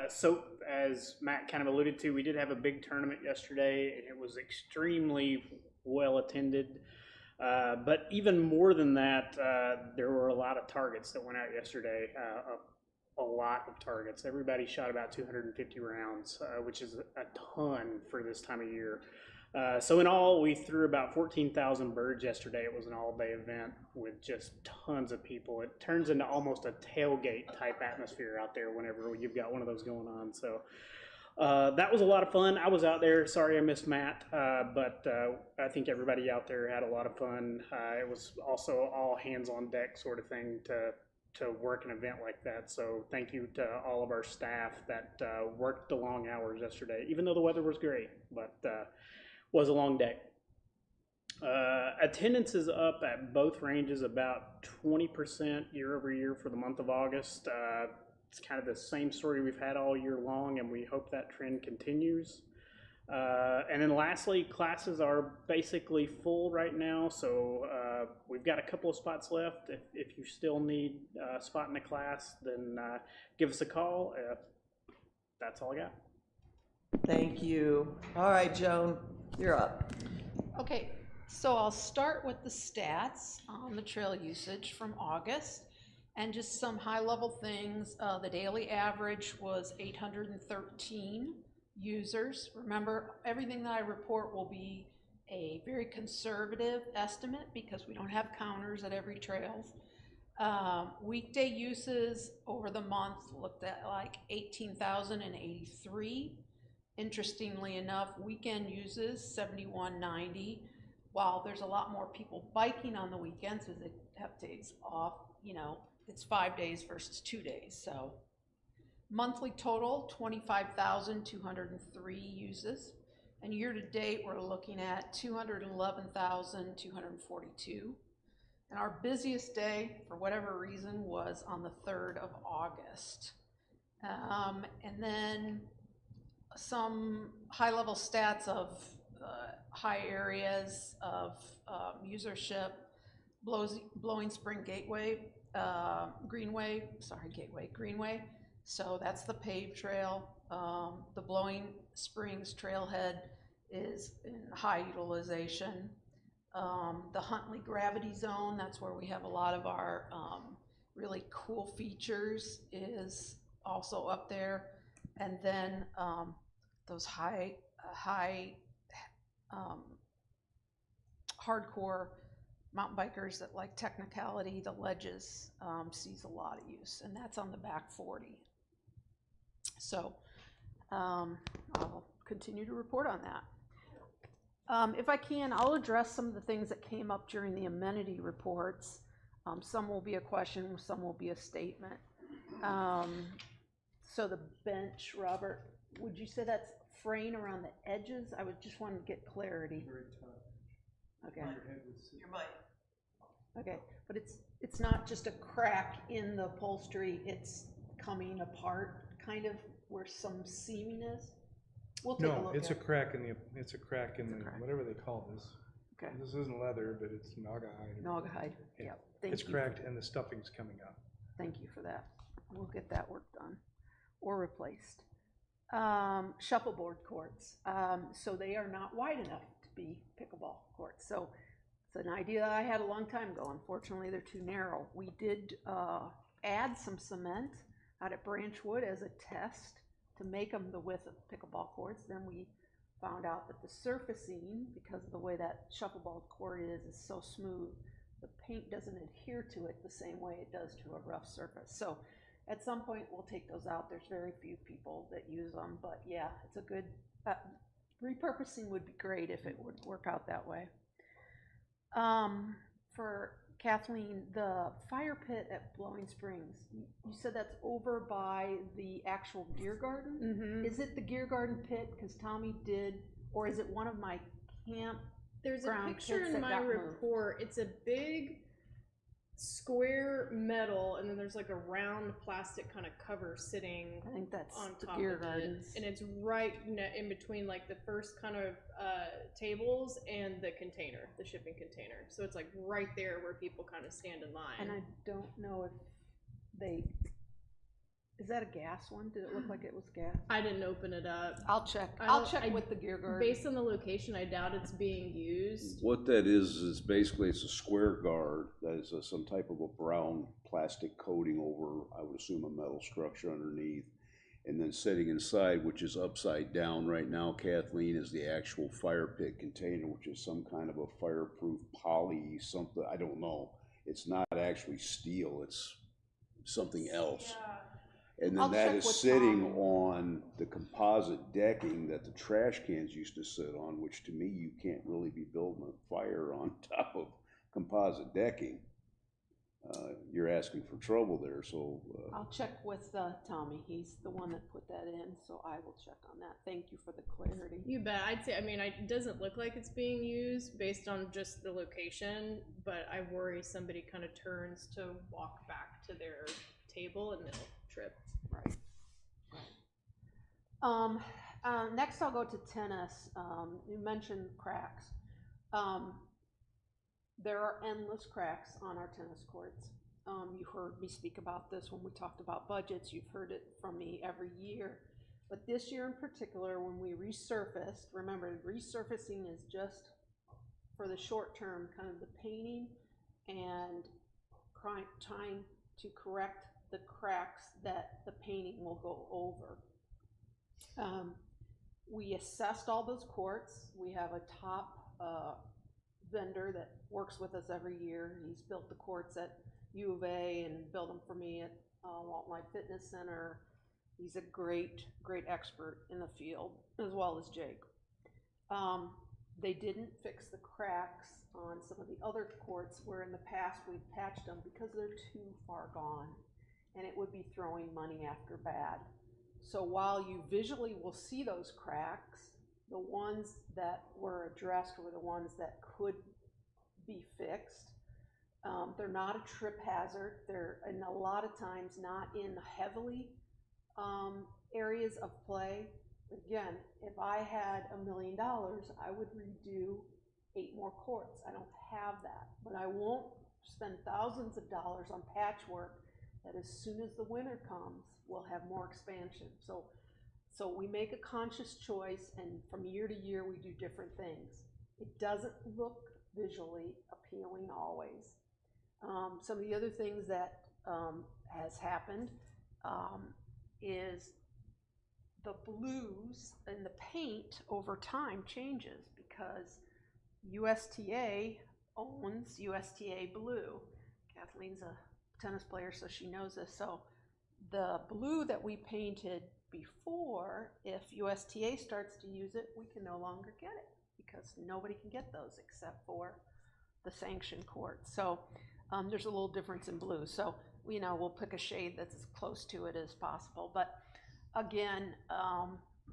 Speaker 11: So as Matt kind of alluded to, we did have a big tournament yesterday, and it was extremely well attended. But even more than that, there were a lot of targets that went out yesterday. A lot of targets. Everybody shot about 250 rounds, which is a ton for this time of year. So in all, we threw about 14,000 birds yesterday. It was an all-day event with just tons of people. It turns into almost a tailgate type atmosphere out there whenever you've got one of those going on. So that was a lot of fun. I was out there. Sorry I missed Matt, but I think everybody out there had a lot of fun. It was also all hands on deck sort of thing to work an event like that. So thank you to all of our staff that worked the long hours yesterday, even though the weather was great, but was a long day. Attendance is up at both ranges about 20% year over year for the month of August. It's kind of the same story we've had all year long, and we hope that trend continues. And then lastly, classes are basically full right now, so we've got a couple of spots left. If you still need a spot in the class, then give us a call. That's all I got.
Speaker 1: Thank you. All right, Joan, you're up.
Speaker 5: Okay, so I'll start with the stats on the trail usage from August and just some high-level things. The daily average was 813 users. Remember, everything that I report will be a very conservative estimate because we don't have counters at every trail. Weekday uses over the month looked at like 18,083. Interestingly enough, weekend uses 7,190. While there's a lot more people biking on the weekends because they have days off, you know, it's 5 days versus 2 days. So monthly total, 25,203 uses. And year to date, we're looking at 211,242. And our busiest day, for whatever reason, was on the 3rd of August. And then some high-level stats of high areas of usership, Blowing Spring Greenway. So that's the paved trail. The Blowing Springs trailhead is in high utilization. The Huntley Gravity Zone, that's where we have a lot of our really cool features, is also up there. And then those high hardcore mountain bikers that like technicality, the ledges, sees a lot of use, and that's on the back 40. So I'll continue to report on that. If I can, I'll address some of the things that came up during the amenity reports. Some will be a question, some will be a statement. So the bench, Robert, would you say that's fraying around the edges? I would just want to get clarity.
Speaker 2: Very tough.
Speaker 5: Okay.
Speaker 1: Your mic.
Speaker 5: Okay, but it's not just a crack in the upholstery, it's coming apart, kind of where some seaming is? We'll take a
Speaker 2: No,
Speaker 5: look
Speaker 2: it's
Speaker 5: at
Speaker 2: a crack in the, whatever they call this.
Speaker 5: Okay.
Speaker 2: This isn't leather, but it's naugahyde.
Speaker 5: Naugahyde,
Speaker 2: Yeah.
Speaker 5: yeah, thank
Speaker 2: It's
Speaker 5: you.
Speaker 2: cracked and the stuffing's coming up.
Speaker 5: Thank you for that. We'll get that work done or replaced. Shuffleboard courts. So they are not wide enough to be pickleball courts. So it's an idea I had a long time ago. Unfortunately, they're too narrow. We did add some cement out at Branchwood as a test to make them the width of pickleball courts. Then we found out that the surfacing, because of the way that shuffleboard court is so smooth, the paint doesn't adhere to it the same way it does to a rough surface. So at some point we'll take those out. There's very few people that use them, but yeah, it's a good, repurposing would be great if it would work out that way. For Kathleen, the fire pit at Blowing Springs, you said that's over by the actual Gear Garden?
Speaker 3: Mm-hmm.
Speaker 5: Is it the Gear Garden pit, because Tommy did, or is it one of my camp?
Speaker 3: There's a
Speaker 5: Ground
Speaker 3: picture
Speaker 5: pits
Speaker 3: in
Speaker 5: that
Speaker 3: my
Speaker 5: got moved.
Speaker 3: report. It's a big square metal, and then there's like a round plastic kind of cover sitting
Speaker 5: I think that's
Speaker 3: on
Speaker 5: the
Speaker 3: top
Speaker 5: Gear
Speaker 3: of
Speaker 5: Gardens.
Speaker 3: it, and it's right in between like the first kind of tables and the container, the shipping container. So it's like right there where people kind of stand in line.
Speaker 5: And I don't know if they Is that a gas one? Did it look like it was gas?
Speaker 3: I didn't open it up.
Speaker 5: I'll check.
Speaker 3: I
Speaker 5: I'll
Speaker 3: don't-
Speaker 5: check
Speaker 3: I-
Speaker 5: with the gear guard.
Speaker 3: Based on the location, I doubt it's being used.
Speaker 6: What that is basically it's a square guard that is some type of a brown plastic coating over, I would assume, a metal structure underneath. And then sitting inside, which is upside down right now, Kathleen, is the actual fire pit container, which is some kind of a fireproof poly something, I don't know. It's not actually steel, it's something else. And
Speaker 5: I'll
Speaker 6: then that
Speaker 5: check
Speaker 6: is
Speaker 5: with
Speaker 6: sitting
Speaker 5: Tom.
Speaker 6: on the composite decking that the trash cans used to sit on, which to me, you can't really be building a fire on top of composite decking. You're asking for trouble there, so.
Speaker 5: I'll check with Tommy. He's the one that put that in, so I will check on that. Thank you for the clarity.
Speaker 3: You bet. I'd say, I mean, it doesn't look like it's being used based on just the location, but I worry somebody kind of turns to walk back to their table and they'll trip.
Speaker 5: Right. Next I'll go to tennis. You mentioned cracks. There are endless cracks on our tennis courts. You heard me speak about this when we talked about budgets. You've heard it from me every year. But this year in particular, when we resurfaced, remember, resurfacing is just for the short term, kind of the painting and trying to correct the cracks that the painting will go over. We assessed all those courts. We have a top vendor that works with us every year. He's built the courts at U of A and built them for me at Walton Life Fitness Center. He's a great expert in the field, as well as Jake. They didn't fix the cracks on some of the other courts where in the past we've patched them because they're too far gone, and it would be throwing money after bad. So while you visually will see those cracks, the ones that were addressed were the ones that could be fixed. They're not a trip hazard. They're, and a lot of times, not in heavily areas of play. Again, if I had $1 million, I would redo 8 more courts. I don't have that, but I won't spend thousands of dollars on patchwork that as soon as the winter comes, we'll have more expansion. So we make a conscious choice, and from year to year, we do different things. It doesn't look visually appealing always. Some of the other things that has happened is the blues and the paint over time changes because USTA owns USTA Blue. Kathleen's a tennis player, so she knows this. So the blue that we painted before, if USTA starts to use it, we can no longer get it because nobody can get those except for the sanctioned court. So there's a little difference in blue. So, you know, we'll pick a shade that's as close to it as possible. But again,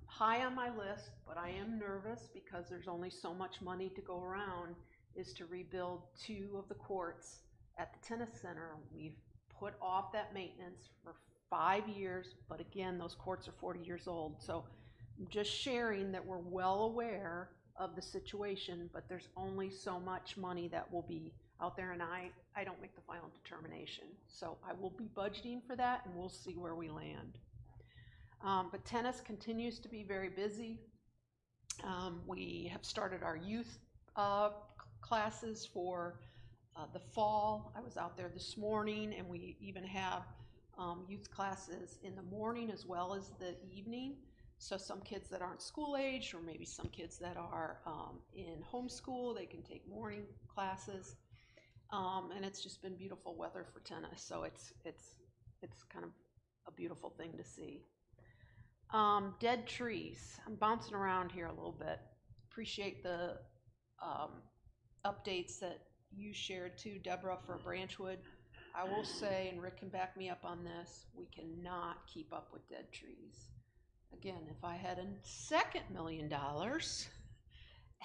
Speaker 5: high on my list, but I am nervous because there's only so much money to go around, is to rebuild 2 of the courts at the tennis center. We've put off that maintenance for 5 years, but again, those courts are 40 years old. So I'm just sharing that we're well aware of the situation, but there's only so much money that will be out there, and I don't make the final determination. So I will be budgeting for that, and we'll see where we land. But tennis continues to be very busy. We have started our youth classes for the fall. I was out there this morning, and we even have youth classes in the morning as well as the evening. So some kids that aren't school age, or maybe some kids that are in homeschool, they can take morning classes. And it's just been beautiful weather for tennis, so it's kind of a beautiful thing to see. Dead trees. I'm bouncing around here a little bit. Appreciate the updates that you shared too, Deborah, for Branchwood. I will say, and Rick can back me up on this, we cannot keep up with dead trees. Again, if I had a second $1 million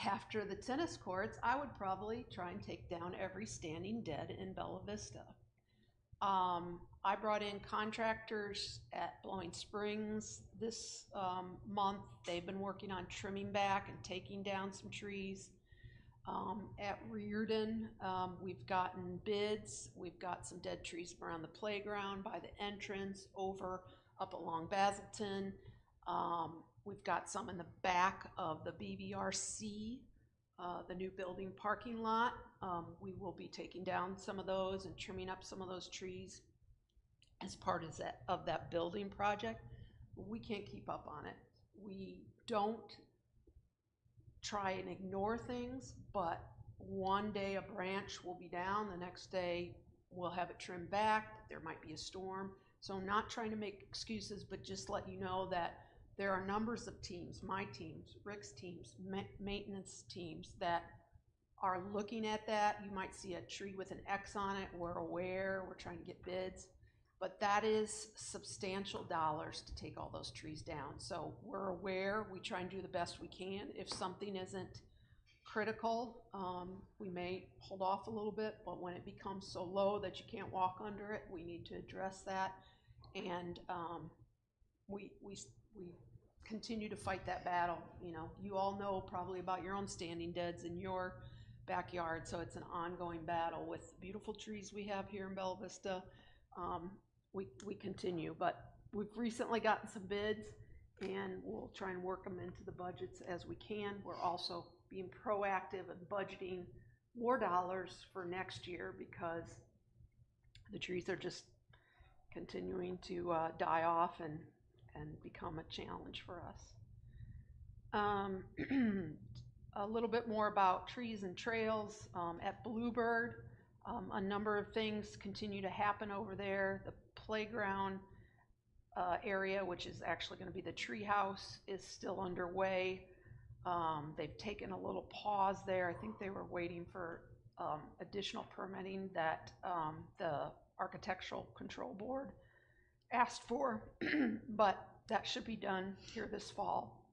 Speaker 5: after the tennis courts, I would probably try and take down every standing dead in Bella Vista. I brought in contractors at Blowing Springs this month. They've been working on trimming back and taking down some trees. At Reardon, we've gotten bids. We've got some dead trees around the playground, by the entrance, over up along Basilton. We've got some in the back of the BVRC, the new building parking lot. We will be taking down some of those and trimming up some of those trees as part of that building project. We can't keep up on it. We don't try and ignore things, but one day a branch will be down, the next day we'll have it trimmed back, there might be a storm. So I'm not trying to make excuses, but just let you know that there are numbers of teams, my teams, Rick's teams, maintenance teams that are looking at that. You might see a tree with an X on it. We're aware, we're trying to get bids, but that is substantial dollars to take all those trees down. So we're aware, we try and do the best we can. If something isn't critical, we may hold off a little bit, but when it becomes so low that you can't walk under it, we need to address that. And we continue to fight that battle. You know, you all know probably about your own standing deads in your backyard, so it's an ongoing battle with the beautiful trees we have here in Bella Vista. We continue, but we've recently gotten some bids, and we'll try and work them into the budgets as we can. We're also being proactive and budgeting more dollars for next year because the trees are just continuing to die off and become a challenge for us. A little bit more about trees and trails at Bluebird. A number of things continue to happen over there. The playground area, which is actually going to be the tree house, is still underway. They've taken a little pause there. I think they were waiting for additional permitting that the Architectural Control Board asked for, but that should be done here this fall.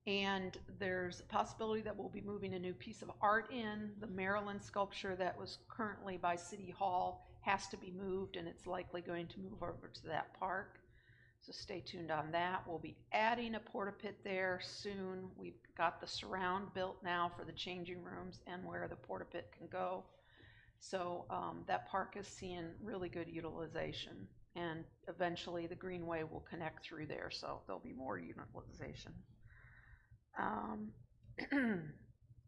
Speaker 5: And there's a possibility that we'll be moving a new piece of art in. The Maryland sculpture that was currently by City Hall has to be moved, and it's likely going to move over to that park. So stay tuned on that. We'll be adding a porta pit there soon. We've got the surround built now for the changing rooms and where the porta pit can go. So that park is seeing really good utilization, and eventually the Greenway will connect through there, so there'll be more utilization.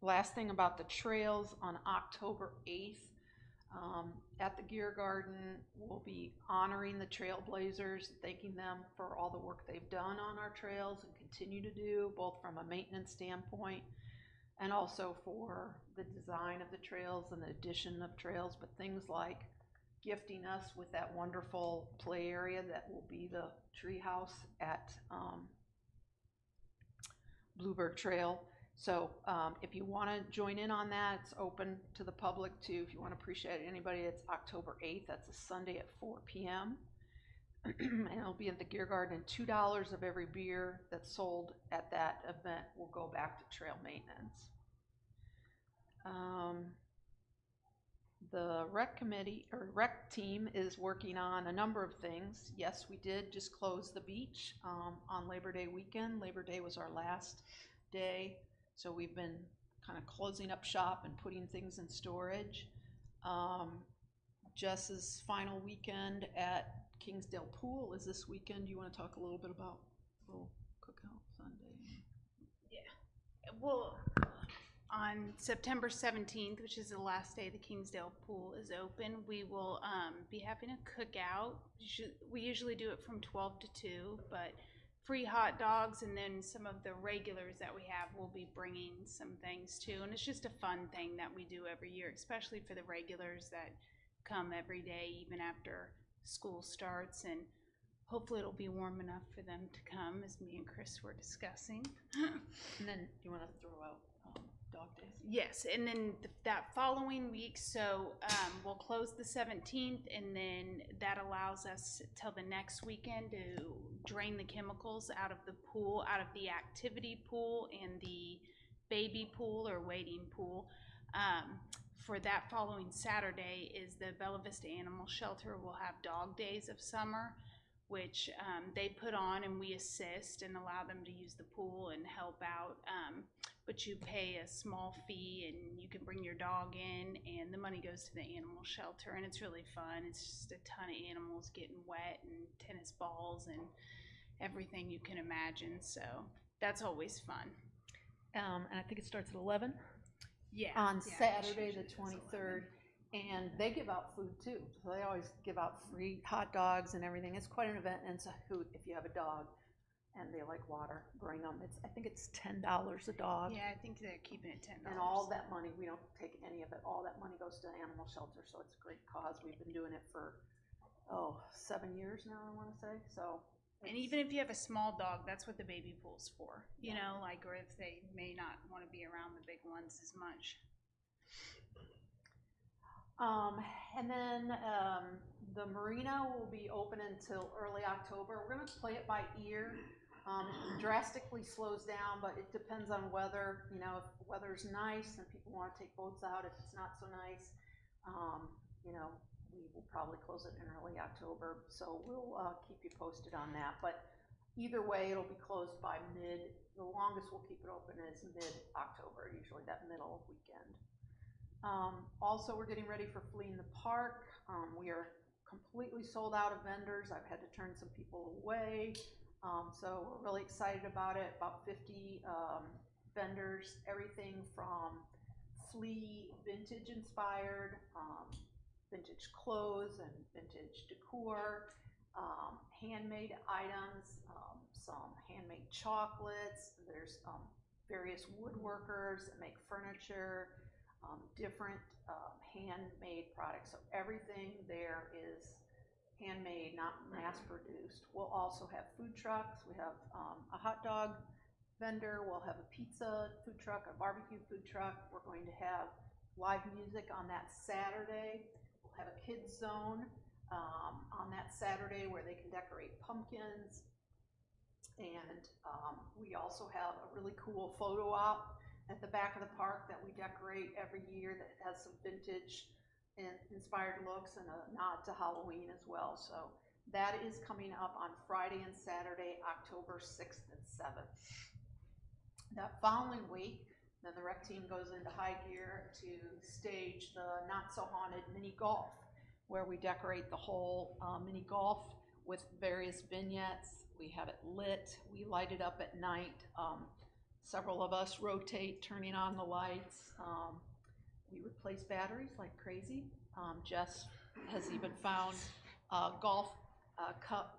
Speaker 5: Last thing about the trails, on October 8th, at the Gear Garden, we'll be honoring the Trailblazers, thanking them for all the work they've done on our trails and continue to do, both from a maintenance standpoint and also for the design of the trails and the addition of trails, but things like gifting us with that wonderful play area that will be the treehouse at Bluebird Trail. So if you want to join in on that, it's open to the public too. If you want to appreciate anybody, it's October 8th. That's a Sunday at 4 p.m. And it'll be at the Gear Garden. And $2 of every beer that's sold at that event will go back to trail maintenance. The rec committee or rec team is working on a number of things. Yes, we did just close the beach on Labor Day weekend. Labor Day was our last day, so we've been kind of closing up shop and putting things in storage. Jess's final weekend at Kingsdale Pool is this weekend. Do you want to talk a little bit about little cookout Sunday?
Speaker 12: Yeah, well, on September 17th, which is the last day the Kingsdale Pool is open, we will be having a cookout. We usually do it from 12 to 2, but free hot dogs, and then some of the regulars that we have will be bringing some things too. And it's just a fun thing that we do every year, especially for the regulars that come every day, even after school starts. And hopefully it'll be warm enough for them to come, as me and Chris were discussing.
Speaker 5: And then you want to throw out dog days?
Speaker 12: Yes, and then that following week, so we'll close the 17th, and then that allows us till the next weekend to drain the chemicals out of the pool, out of the activity pool and the baby pool or wading pool. For that following Saturday is the Bella Vista Animal Shelter will have Dog Days of Summer, which they put on, and we assist and allow them to use the pool and help out. but you pay a small fee and you can bring your dog in, and the money goes to the animal shelter, and it's really fun. It's just a ton of animals getting wet and tennis balls and everything you can imagine, so that's always fun.
Speaker 5: And I think it starts at 11
Speaker 12: Yeah.
Speaker 5: on
Speaker 12: yeah,
Speaker 5: Saturday,
Speaker 12: usually
Speaker 5: the
Speaker 12: it's 11.
Speaker 5: 23rd. And they give out food too. So they always give out free hot dogs and everything. It's quite an event, and it's a hoot if you have a dog and they like water, bring them. I think it's $10 a dog.
Speaker 12: Yeah, I think they're keeping it $10.
Speaker 5: And all that money, we don't take any of it, all that money goes to the animal shelter, so it's a great cause. We've been doing it for, 7 years now, I wanna say, so.
Speaker 12: And even if you have a small dog, that's what the baby pool's for, you know, like, or if they may not wanna be around the big ones as much.
Speaker 5: And then, the marina will be open until early October. We're gonna play it by ear. It drastically slows down, but it depends on weather. You know, if the weather's nice and people wanna take boats out, if it's not so nice, you know, we will probably close it in early October. So we'll, keep you posted on that. But either way, it'll be closed by the longest we'll keep it open is mid-October, usually that middle weekend. Also, we're getting ready for Flea in the Park. We are completely sold out of vendors. I've had to turn some people away. So we're really excited about it. About 50 vendors, everything from Flea vintage inspired, vintage clothes and vintage decor, handmade items, some handmade chocolates. There's various woodworkers that make furniture, different handmade products. So everything there is handmade, not mass produced. We'll also have food trucks. We have a hot dog vendor. We'll have a pizza food truck, a barbecue food truck. We're going to have live music on that Saturday. We'll have a kids zone on that Saturday where they can decorate pumpkins. And we also have a really cool photo op at the back of the park that we decorate every year that has some vintage and inspired looks and a nod to Halloween as well. So that is coming up on Friday and Saturday, October 6th and 7th. That following week, then the rec team goes into high gear to stage the Not So Haunted mini golf, where we decorate the whole mini golf with various vignettes. We have it lit, we light it up at night. Several of us rotate turning on the lights. We replace batteries like crazy. Jess has even found golf cup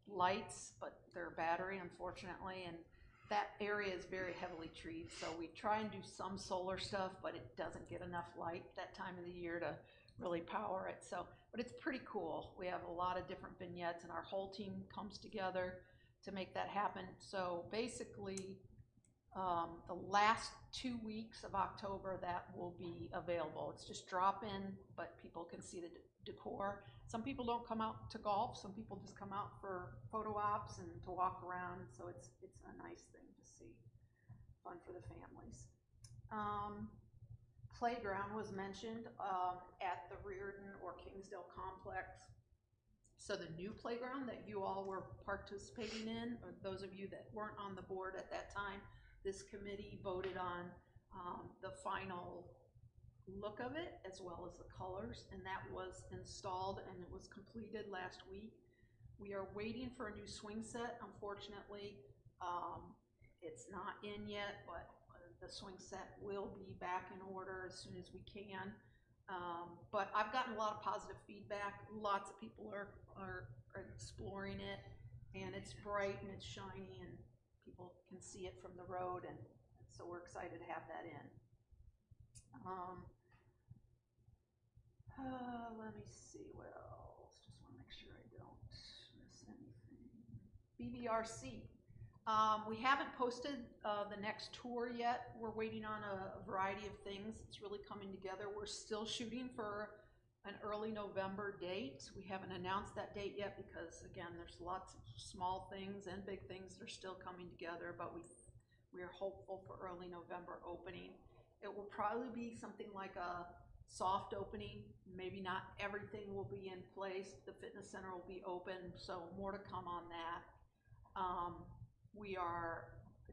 Speaker 5: lights, but they're battery, unfortunately, and that area is very heavily treed, so we try and do some solar stuff, but it doesn't get enough light that time of the year to really power it. So, but it's pretty cool. We have a lot of different vignettes, and our whole team comes together to make that happen. So basically, the last 2 weeks of October, that will be available. It's just drop in, but people can see the decor. Some people don't come out to golf. Some people just come out for photo ops and to walk around. So it's a nice thing to see. Fun for the families. Playground was mentioned at the Reardon or Kingsdale complex. So the new playground that you all were participating in, or those of you that weren't on the board at that time, this committee voted on the final look of it as well as the colors, and that was installed and it was completed last week. We are waiting for a new swing set. Unfortunately, it's not in yet, but the swing set will be back in order as soon as we can. But I've gotten a lot of positive feedback. Lots of people are exploring it, and it's bright and it's shiny and people can see it from the road, and so we're excited to have that in. Let me see what else. Just want to make sure I don't miss anything. BBRC. We haven't posted the next tour yet. We're waiting on a variety of things. It's really coming together. We're still shooting for an early November date. We haven't announced that date yet because, again, there's lots of small things and big things that are still coming together, but we are hopeful for early November opening. It will probably be something like a soft opening. Maybe not everything will be in place. The fitness center will be open, so more to come on that. We are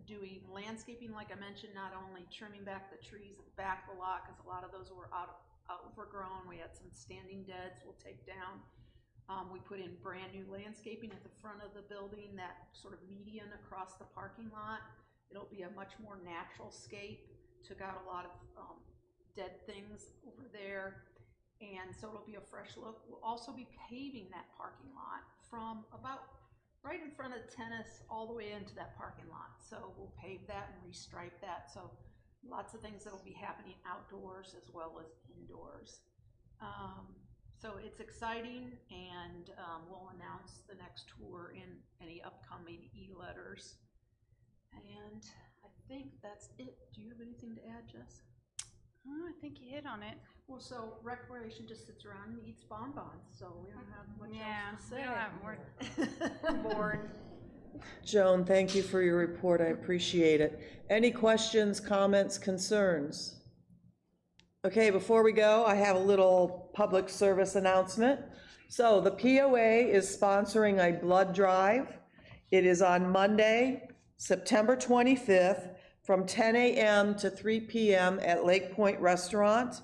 Speaker 5: doing landscaping, like I mentioned, not only trimming back the trees at the back of the lot, because a lot of those were overgrown. We had some standing deads we'll take down. We put in brand new landscaping at the front of the building, that sort of median across the parking lot. It'll be a much more natural scape. Took out a lot of dead things over there, and so it'll be a fresh look. We'll also be paving that parking lot from about right in front of tennis all the way into that parking lot. So we'll pave that and restripe that. So lots of things that'll be happening outdoors as well as indoors. So it's exciting, and we'll announce the next tour in any upcoming e-letters. And I think that's it. Do you have anything to add, Jess?
Speaker 12: Oh, I think you hit on it.
Speaker 5: Well, so recreation just sits around and eats bonbons, so we don't have much
Speaker 12: Yeah,
Speaker 5: else to
Speaker 12: we
Speaker 5: say.
Speaker 12: don't have more. We're bored.
Speaker 1: Joan, thank you for your report, I appreciate it. Any questions, comments, concerns? Okay, before we go, I have a little public service announcement. So the POA is sponsoring a blood drive. It is on Monday, September 25th, from 10 a.m. to 3 p.m. at Lake Point Restaurant.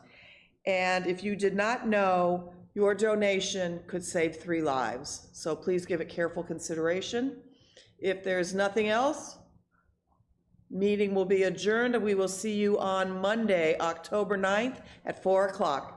Speaker 1: And if you did not know, your donation could save 3 lives. So please give it careful consideration. If there's nothing else, meeting will be adjourned, and we will see you on Monday, October 9th at 4 o'clock.